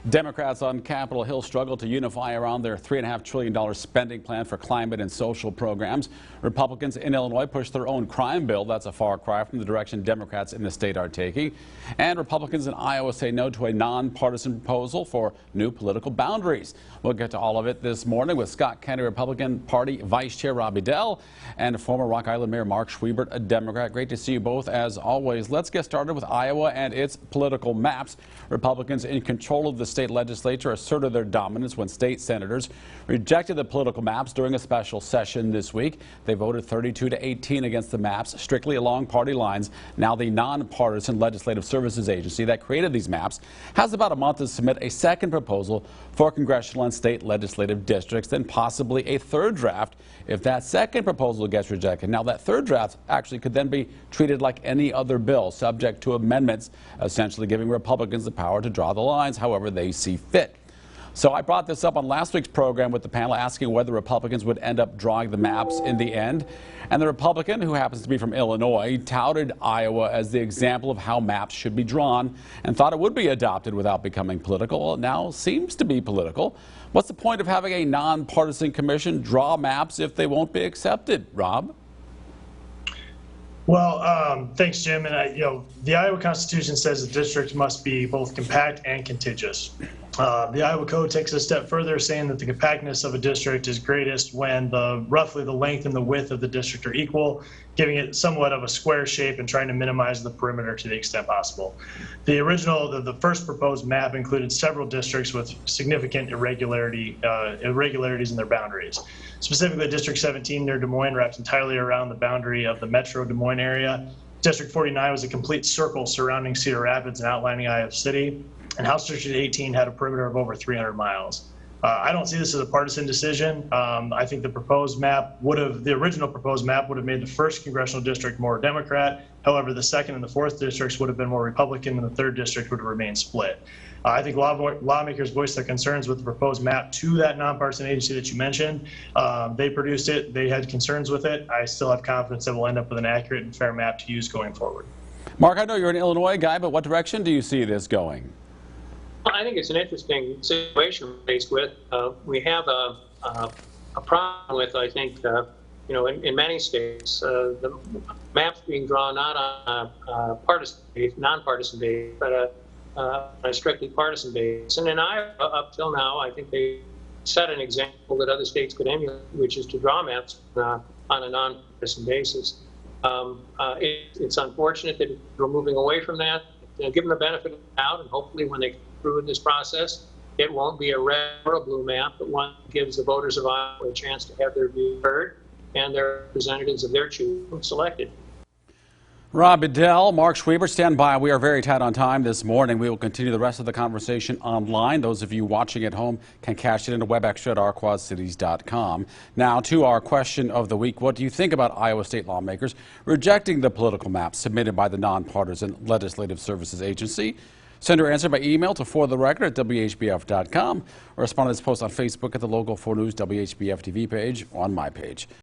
Democrats on Capitol Hill struggle to unify around their $3.5 trillion spending plan for climate and social programs. Republicans in Illinois push their own crime bill. That's a far cry from the direction Democrats in the state are taking. And Republicans in Iowa say no to a nonpartisan proposal for new political boundaries. We'll get to all of it this morning with Scott Kennedy, Republican Party Vice Chair Robbie Dell, and former Rock Island Mayor Mark Schwiebert, a Democrat. Great to see you both as always. Let's get started with Iowa and its political maps. Republicans in control of the state legislature asserted their dominance when state senators rejected the political maps during a special session this week. They voted 32-18 against the maps, strictly along party lines. Now the nonpartisan Legislative Services Agency that created these maps has about a month to submit a second proposal for congressional and state legislative districts, then possibly a third draft if that second proposal gets rejected. Now that third draft actually could then be treated like any other bill, subject to amendments, essentially giving Republicans the power to draw the lines however they see fit. So I brought this up on last week's program with the panel asking whether Republicans would end up drawing the maps in the end. And the Republican, who happens to be from Illinois, touted Iowa as the example of how maps should be drawn and thought it would be adopted without becoming political. Well, it now seems to be political. What's the point of having a nonpartisan commission draw maps if they won't be accepted? Rob? Well, thanks, Jim. And the Iowa Constitution says the district must be both compact and contiguous. The Iowa Code takes it a step further, saying that the compactness of a district is greatest when roughly the length and the width of the district are equal, giving it somewhat of a square shape and trying to minimize the perimeter to the extent possible. The first proposed map included several districts with significant irregularities in their boundaries. Specifically, District 17 near Des Moines wraps entirely around the boundary of the Metro Des Moines area. District 49 was a complete circle surrounding Cedar Rapids and outlining Iowa City. And House District 18 had a perimeter of over 300 miles. I don't see this as a partisan decision. I think the original proposed map would have made the first congressional district more Democrat. However, the second and the fourth districts would have been more Republican, and the third district would have remained split. I think lawmakers voiced their concerns with the proposed map to that nonpartisan agency that you mentioned. They produced it. They had concerns with it. I still have confidence that we'll end up with an accurate and fair map to use going forward. Mark, I know you're an Illinois guy, but what direction do you see this going? I think it's an interesting situation we're faced with. We have a problem with, I think, in many states, the maps being drawn not on a nonpartisan basis, but on a strictly partisan basis. And in Iowa, up till now, I think they set an example that other states could emulate, which is to draw maps on a nonpartisan basis. It's unfortunate that we're moving away from that. Given the benefit of the doubt, and hopefully when they through this process, it won't be a red or a blue map, but one that gives the voters of Iowa a chance to have their views heard and their representatives of their choosing selected. Robbie Dell, Mark Schwiebert, stand by. We are very tight on time this morning. We will continue the rest of the conversation online. Those of you watching at home can cash it into WebExtra at ourquadcities.com. Now to our question of the week. What do you think about Iowa state lawmakers rejecting the political map submitted by the nonpartisan Legislative Services Agency? Send your answer by email to fortherecord at WHBF.com or respond to this post on Facebook at the local 4 News WHBF TV page on my page.